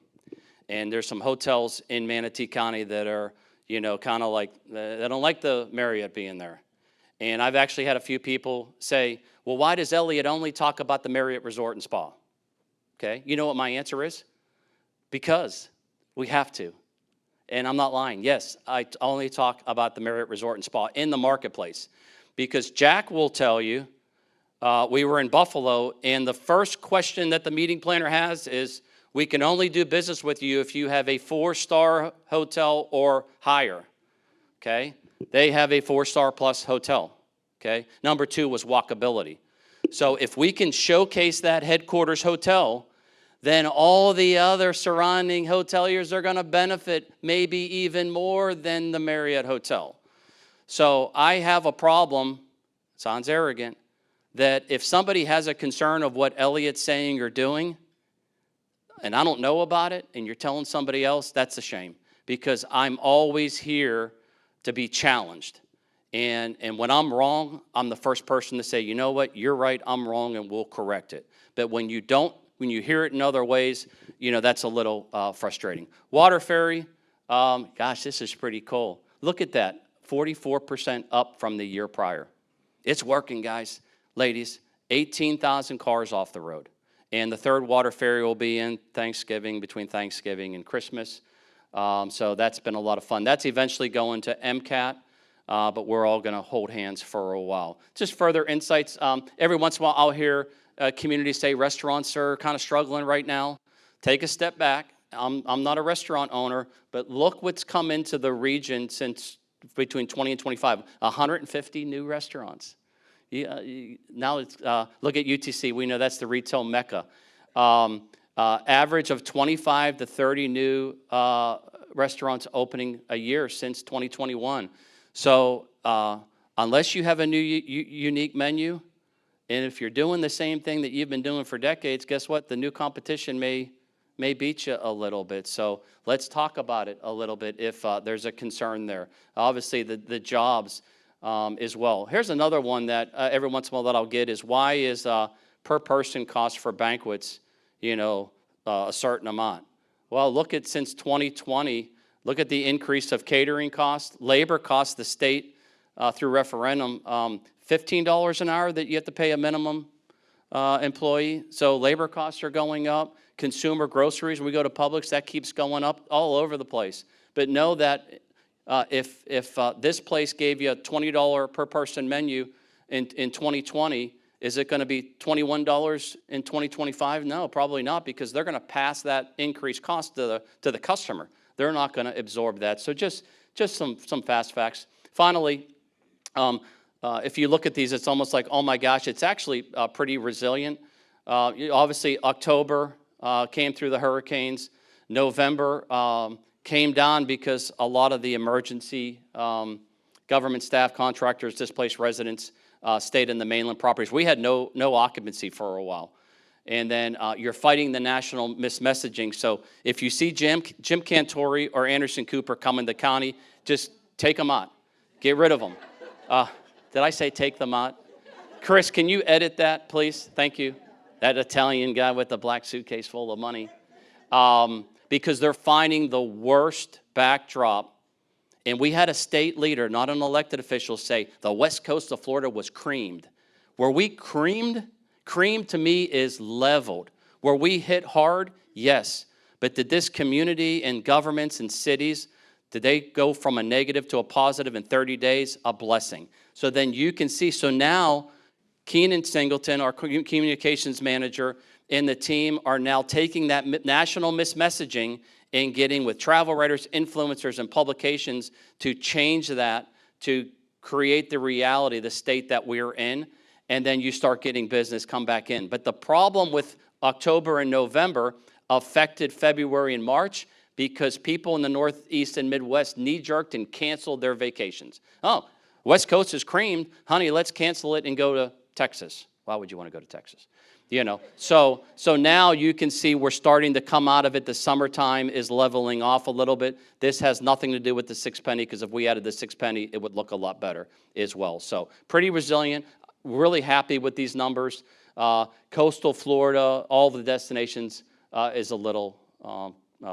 [SPEAKER 2] And there's some hotels in Manatee County that are, you know, kind of like, they don't like the Marriott being there. And I've actually had a few people say, well, why does Elliott only talk about the Marriott Resort and Spa? Okay, you know what my answer is? Because we have to. And I'm not lying. Yes, I only talk about the Marriott Resort and Spa in the marketplace. Because Jack will tell you, we were in Buffalo, and the first question that the meeting planner has is, we can only do business with you if you have a 4-star hotel or higher, okay? They have a 4-star plus hotel, okay? Number 2 was walkability. So if we can showcase that headquarters hotel, then all the other surrounding hoteliers are going to benefit maybe even more than the Marriott hotel. So I have a problem, sounds arrogant, that if somebody has a concern of what Elliott's saying or doing, and I don't know about it, and you're telling somebody else, that's a shame, because I'm always here to be challenged. And when I'm wrong, I'm the first person to say, you know what, you're right, I'm wrong, and we'll correct it. But when you don't, when you hear it in other ways, you know, that's a little frustrating. Water ferry, gosh, this is pretty cool. Look at that, 44% up from the year prior. It's working, guys. Ladies, 18,000 cars off the road. And the third water ferry will be in Thanksgiving, between Thanksgiving and Christmas. So that's been a lot of fun. That's eventually going to MCAT, but we're all going to hold hands for a while. Just further insights. Every once in a while, I'll hear communities say restaurants are kind of struggling right now. Take a step back. I'm not a restaurant owner, but look what's come into the region since between 20 and 25. 150 new restaurants. Now it's, look at UTC. We know that's the retail mecca. Average of 25 to 30 new restaurants opening a year since 2021. So unless you have a new unique menu, and if you're doing the same thing that you've been doing for decades, guess what? The new competition may beat you a little bit. So let's talk about it a little bit if there's a concern there. Obviously, the jobs as well. Here's another one that every once in a while that I'll get is, why is per person cost for banquets, you know, a certain amount? Well, look at since 2020, look at the increase of catering costs, labor costs, the state through referendum, $15 an hour that you have to pay a minimum employee. So labor costs are going up. Consumer groceries, when we go to Publix, that keeps going up all over the place. But know that if this place gave you a $20 per person menu in 2020, is it going to be $21 in 2025? No, probably not, because they're going to pass that increased cost to the customer. They're not going to absorb that. So just some fast facts. Finally, if you look at these, it's almost like, oh my gosh, it's actually pretty resilient. Obviously, October came through the hurricanes. November came down because a lot of the emergency government staff, contractors, displaced residents stayed in the mainland properties. We had no occupancy for a while. And then you're fighting the national mismessaging. So if you see Jim Cantori or Anderson Cooper come in the county, just take them out. Get rid of them. Did I say take them out? Chris, can you edit that, please? Thank you. That Italian guy with the black suitcase full of money. Because they're finding the worst backdrop. And we had a state leader, not an elected official, say the west coast of Florida was creamed. Were we creamed? Creamed to me is leveled. Were we hit hard? Yes. but did this community and governments and cities, did they go from a negative to a positive in 30 days? A blessing. So then you can see, so now Keenan Singleton, our communications manager, and the team are now taking that national messaging and getting with travel writers, influencers, and publications to change that, to create the reality, the state that we're in, and then you start getting business come back in. But the problem with October and November affected February and March because people in the Northeast and Midwest knee-jerked and canceled their vacations. Oh, West Coast is creamed. Honey, let's cancel it and go to Texas. Why would you want to go to Texas? You know, so now you can see we're starting to come out of it. The summertime is leveling off a little bit. This has nothing to do with the 6 penny, because if we added the 6 penny, it would look a lot better as well. So pretty resilient, really happy with these numbers. Coastal Florida, all the destinations is a little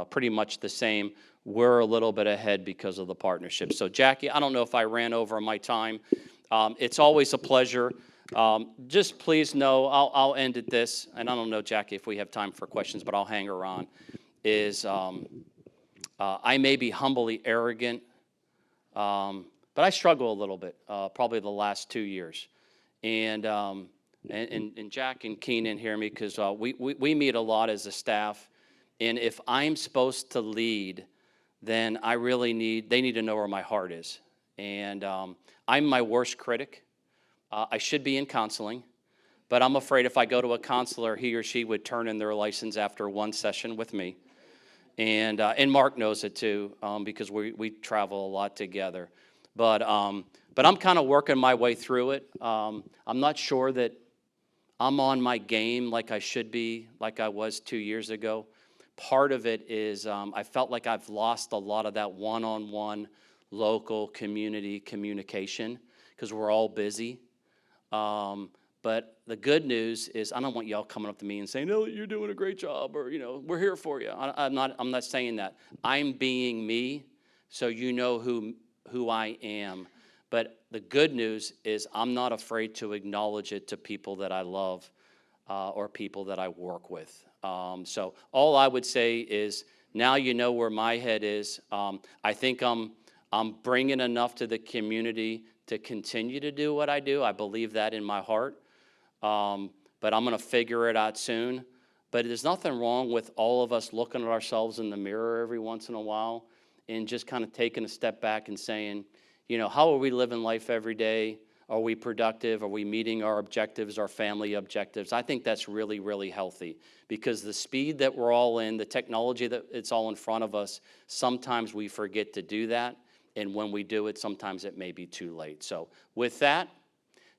[SPEAKER 2] pretty much the same. We're a little bit ahead because of the partnership. So Jackie, I don't know if I ran over my time. It's always a pleasure. Just please know, I'll end at this, and I don't know, Jackie, if we have time for questions, but I'll hang her on, is I may be humbly arrogant, but I struggle a little bit, probably the last 2 years. And Jack and Keenan hear me, because we meet a lot as a staff, and if I'm supposed to lead, then they need to know where my heart is. And I'm my worst critic. I should be in counseling, but I'm afraid if I go to a counselor, he or she would turn in their license after one session with me. And Mark knows it too, because we travel a lot together. But I'm kind of working my way through it. I'm not sure that I'm on my game like I should be, like I was 2 years ago. Part of it is I felt like I've lost a lot of that one-on-one local community communication because we're all busy. But the good news is I don't want y'all coming up to me and saying, "No, you're doing a great job," or, we're here for you. I'm not saying that. I'm being me, so you know who I am. But the good news is I'm not afraid to acknowledge it to people that I love or people that I work with. So all I would say is now you know where my head is. I think I'm bringing enough to the community to continue to do what I do. I believe that in my heart. But I'm going to figure it out soon. But there's nothing wrong with all of us looking at ourselves in the mirror every once in a while and just kind of taking a step back and saying, how are we living life every day? Are we productive? Are we meeting our objectives, our family objectives? I think that's really, really healthy because the speed that we're all in, the technology that it's all in front of us, sometimes we forget to do that. And when we do it, sometimes it may be too late. So with that,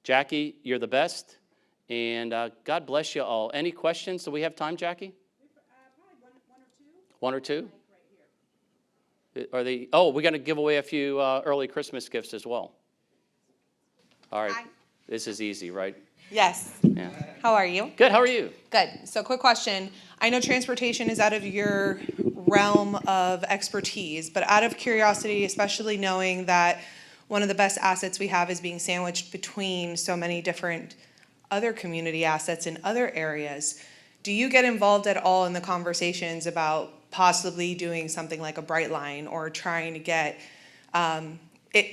[SPEAKER 2] Jackie, you're the best. And God bless you all. Any questions? Do we have time, Jackie?
[SPEAKER 1] Probably one or two.
[SPEAKER 2] One or two?
[SPEAKER 1] Right here.
[SPEAKER 2] Are they? Oh, we're going to give away a few early Christmas gifts as well. All right.
[SPEAKER 3] Hi.
[SPEAKER 2] This is easy, right?
[SPEAKER 3] Yes.
[SPEAKER 2] Yeah.
[SPEAKER 3] How are you?
[SPEAKER 2] Good. How are you?
[SPEAKER 3] Good. So quick question. I know transportation is out of your realm of expertise, but out of curiosity, especially knowing that one of the best assets we have is being sandwiched between so many different other community assets in other areas, do you get involved at all in the conversations about possibly doing something like a Bright Line or trying to get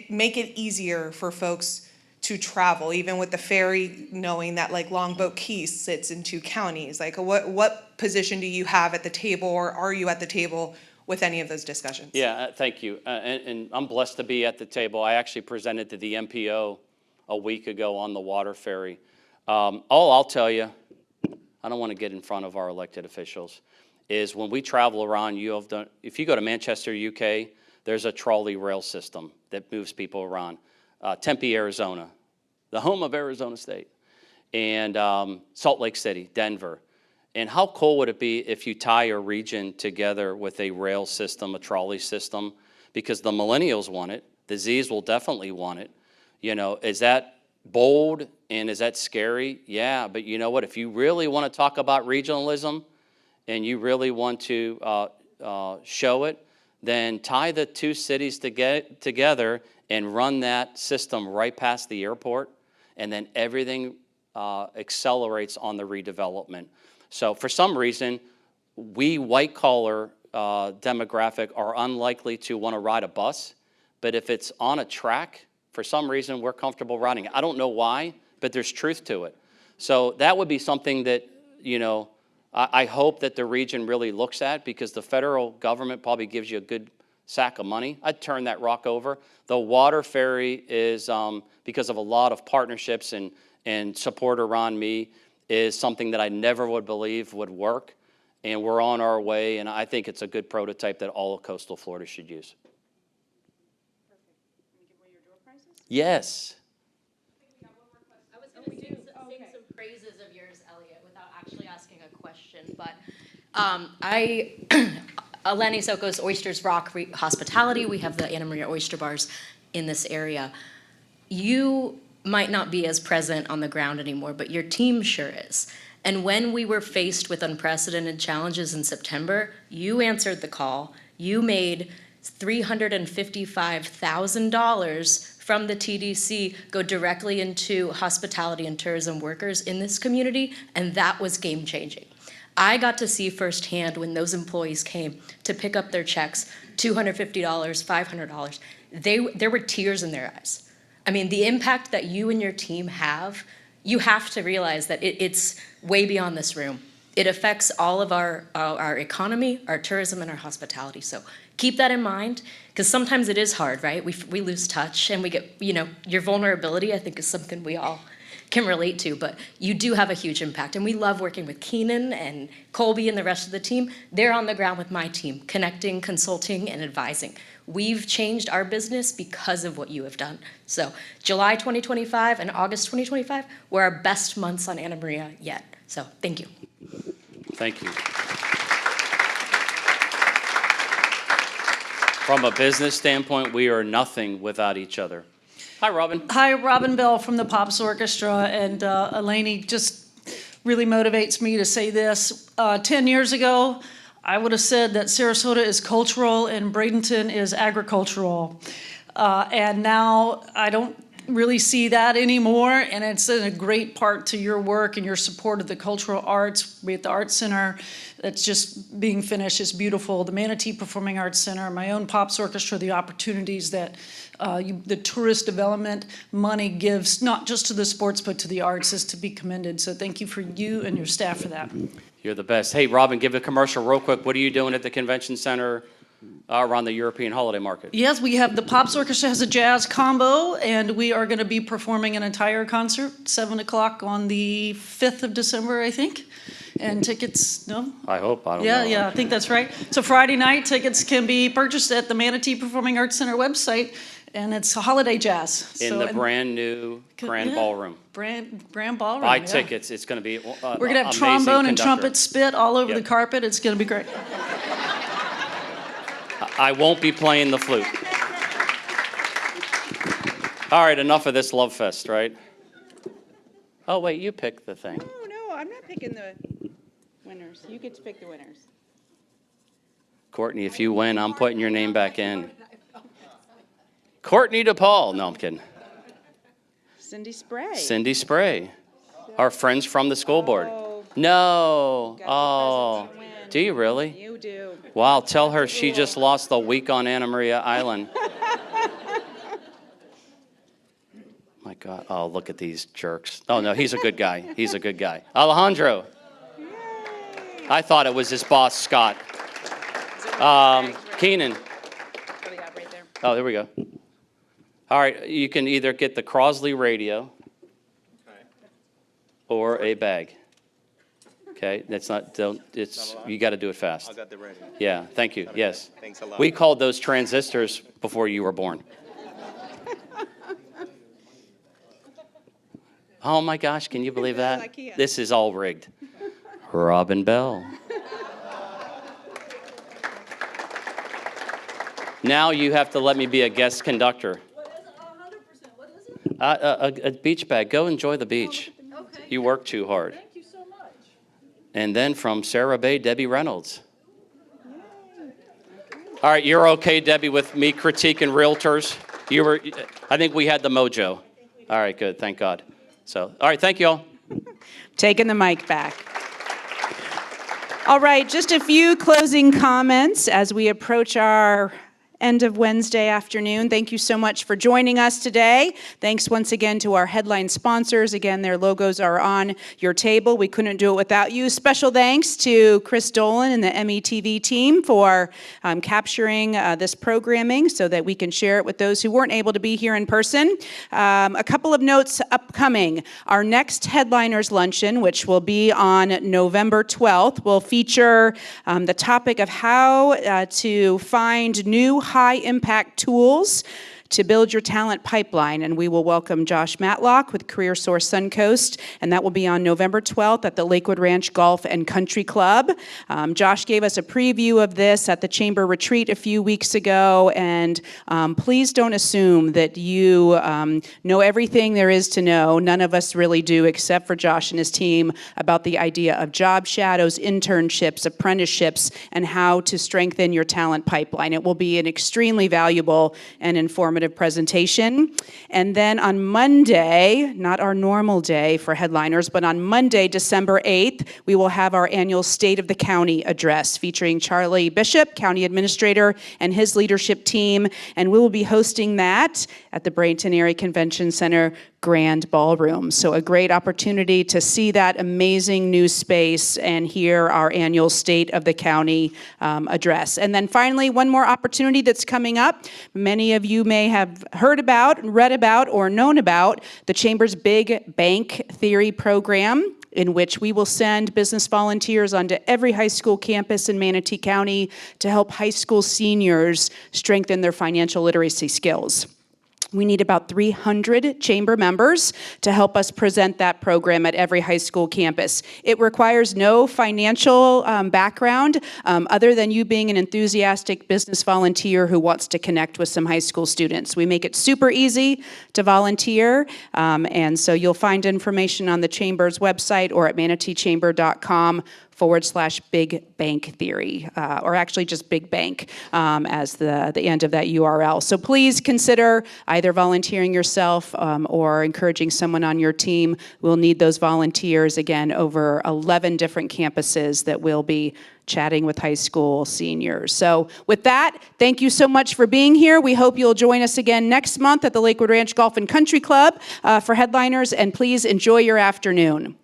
[SPEAKER 3] make it easier for folks to travel, even with the ferry, knowing that like Longboat Key sits in 2 counties? Like what position do you have at the table, or are you at the table with any of those discussions?
[SPEAKER 2] Yeah, thank you. And I'm blessed to be at the table. I actually presented to the MPO a week ago on the water ferry. All I'll tell you, I don't want to get in front of our elected officials, is when we travel around, if you go to Manchester, UK, there's a trolley rail system that moves people around. Tempe, Arizona, the home of Arizona State, and Salt Lake City, Denver. And how cool would it be if you tie a region together with a rail system, a trolley system? Because the millennials want it. The Zs will definitely want it. Is that bold and is that scary? Yeah, but you know what? If you really want to talk about regionalism and you really want to show it, then tie the 2 cities together and run that system right past the airport, and then everything accelerates on the redevelopment. So for some reason, we white-collar demographic are unlikely to want to ride a bus, but if it's on a track, for some reason, we're comfortable riding it. I don't know why, but there's truth to it. So that would be something that, you know, I hope that the region really looks at, because the federal government probably gives you a good sack of money. I'd turn that rock over. The water ferry is, because of a lot of partnerships and support around me, is something that I never would believe would work. And we're on our way, and I think it's a good prototype that all of coastal Florida should use.
[SPEAKER 1] Perfect. Can we give away your door prizes?
[SPEAKER 2] Yes.
[SPEAKER 4] I was going to sing some praises of yours, Elliot, without actually asking a question. But Eleni Soko's Oysters Rock Hospitality, we have the Anna Maria Oyster Bars in this area. You might not be as present on the ground anymore, but your team sure is. And when we were faced with unprecedented challenges in September, you answered the call. You made $355,000 from the TDC go directly into hospitality and tourism workers in this community, and that was game-changing. I got to see firsthand when those employees came to pick up their checks, $250, $500, there were tears in their eyes. I mean, the impact that you and your team have, you have to realize that it's way beyond this room. It affects all of our economy, our tourism, and our hospitality. So keep that in mind, because sometimes it is hard, right? We lose touch, and we get, you know, your vulnerability, I think, is something we all can relate to, but you do have a huge impact. And we love working with Keenan and Colby and the rest of the team. They're on the ground with my team, connecting, consulting, and advising. We've changed our business because of what you have done. So July 2025 and August 2025 were our best months on Anna Maria yet. So thank you.
[SPEAKER 2] Thank you. From a business standpoint, we are nothing without each other. Hi, Robin.
[SPEAKER 5] Hi, Robin Bell from the Pops Orchestra, and Eleni just really motivates me to say this. 10 years ago, I would have said that Sarasota is cultural and Bradenton is agricultural. And now I don't really see that anymore, and it's a great part to your work and your support of the cultural arts, be it the Arts Center that's just being finished is beautiful, the Manatee Performing Arts Center, my own Pops Orchestra, the opportunities that the tourist development money gives, not just to the sports, but to the arts, is to be commended. So thank you for you and your staff for that.
[SPEAKER 2] You're the best. Hey, Robin, give a commercial real quick. What are you doing at the convention center around the European holiday market?
[SPEAKER 5] Yes, we have the Pops Orchestra has a jazz combo, and we are going to be performing an entire concert, 7 o'clock on the 5th of December, I think. And tickets, no?
[SPEAKER 2] I hope. I don't
[SPEAKER 5] Yeah,
[SPEAKER 2] know.
[SPEAKER 5] yeah, I think that's right. So Friday night, tickets can be purchased at the Manatee Performing Arts Center website, and it's a holiday jazz.
[SPEAKER 2] In the brand new Grand Ballroom.
[SPEAKER 5] Brand Ballroom,
[SPEAKER 2] Buy
[SPEAKER 5] yeah.
[SPEAKER 2] tickets. It's going to be
[SPEAKER 5] We're going to have trombone and trumpet spit all over the
[SPEAKER 2] Yep.
[SPEAKER 5] carpet. It's going to be great.
[SPEAKER 2] I won't be playing the flute. All right, enough of this love fest, right? Oh, wait, you pick the thing.
[SPEAKER 1] No, I'm not picking the winners. You get to pick the winners.
[SPEAKER 2] Courtney, if you win, I'm putting your name back in. Courtney DePaul. No, I'm kidding.
[SPEAKER 1] Cindy Spray.
[SPEAKER 2] Cindy Spray. Our friends from the school board.
[SPEAKER 1] Oh.
[SPEAKER 2] No.
[SPEAKER 1] Got
[SPEAKER 2] Oh.
[SPEAKER 1] the presents to win.
[SPEAKER 2] Do you really?
[SPEAKER 1] You do.
[SPEAKER 2] Wow, tell her she just lost a week on Anna Maria Island. My God. Oh, look at these jerks. Oh, no, he's a good guy. He's a good guy. Alejandro.
[SPEAKER 1] Yay.
[SPEAKER 2] I thought it was his boss, Scott. Keenan.
[SPEAKER 1] What do you have right there?
[SPEAKER 2] Oh, there we go. All right, you can either get the Crosley radio or a bag. Okay, that's not, it's, you got to do it fast.
[SPEAKER 6] I got the radio.
[SPEAKER 2] Yeah, thank you, yes.
[SPEAKER 6] Thanks a lot.
[SPEAKER 2] We called those transistors before you were born. Oh my gosh, can you believe that?
[SPEAKER 1] I can't.
[SPEAKER 2] This is all rigged. Robin Bell. Now you have to let me be a guest conductor.
[SPEAKER 5] What is it? 100%. What is it?
[SPEAKER 2] A beach bag. Go enjoy the beach.
[SPEAKER 5] Okay.
[SPEAKER 2] You work too hard.
[SPEAKER 5] Thank you so much.
[SPEAKER 2] And then from Sarah Bay, Debbie Reynolds. All right, you're okay, Debbie, with me critiquing realtors? You were. I think we had the mojo. All right, good. Thank God. So, all right, thank you all.
[SPEAKER 1] Taking the mic back. All right, just a few closing comments as we approach our end of Wednesday afternoon. Thank you so much for joining us today. Thanks once again to our headline sponsors. Again, their logos are on your table. We couldn't do it without you. Special thanks to Chris Dolan and the METV team for capturing this programming so that we can share it with those who weren't able to be here in person. A couple of notes upcoming. Our next Headliners Luncheon, which will be on November 12th, will feature the topic of how to find new high-impact tools to build your talent pipeline, and we will welcome Josh Matlock with Career Source Suncoast, and that will be on November 12th at the Lakewood Ranch Golf and Country Club. Josh gave us a preview of this at the Chamber Retreat a few weeks ago, and please don't assume that you know everything there is to know. None of us really do, except for Josh and his team, about the idea of job shadows, internships, apprenticeships, and how to strengthen your talent pipeline. It will be an extremely valuable and informative presentation. And then on Monday, not our normal day for headliners, but on Monday, December 8th, we will have our annual State of the County address featuring Charlie Bishop, County Administrator, and his leadership team. And we will be hosting that at the Bradenton Area Convention Center Grand Ballroom. So a great opportunity to see that amazing new space and hear our annual State of the County address. And then finally, one more opportunity that's coming up. Many of you may have heard about, read about, or known about the Chamber's Big Bank Theory program, in which we will send business volunteers onto every high school campus in Manatee County to help high school seniors strengthen their financial literacy skills. We need about 300 chamber members to help us present that program at every high school campus. It requires no financial background other than you being an enthusiastic business volunteer who wants to connect with some high school students. We make it super easy to volunteer, and so you'll find information on the Chamber's website or at manateechamber.com/Big Bank Theory, or actually just Big Bank as the end of that URL. So please consider either volunteering yourself or encouraging someone on your team. We'll need those volunteers, again, over 11 different campuses that will be chatting with high school seniors. So with that, thank you so much for being here. We hope you'll join us again next month at the Lakewood Ranch Golf and Country Club for headliners, and please enjoy your afternoon.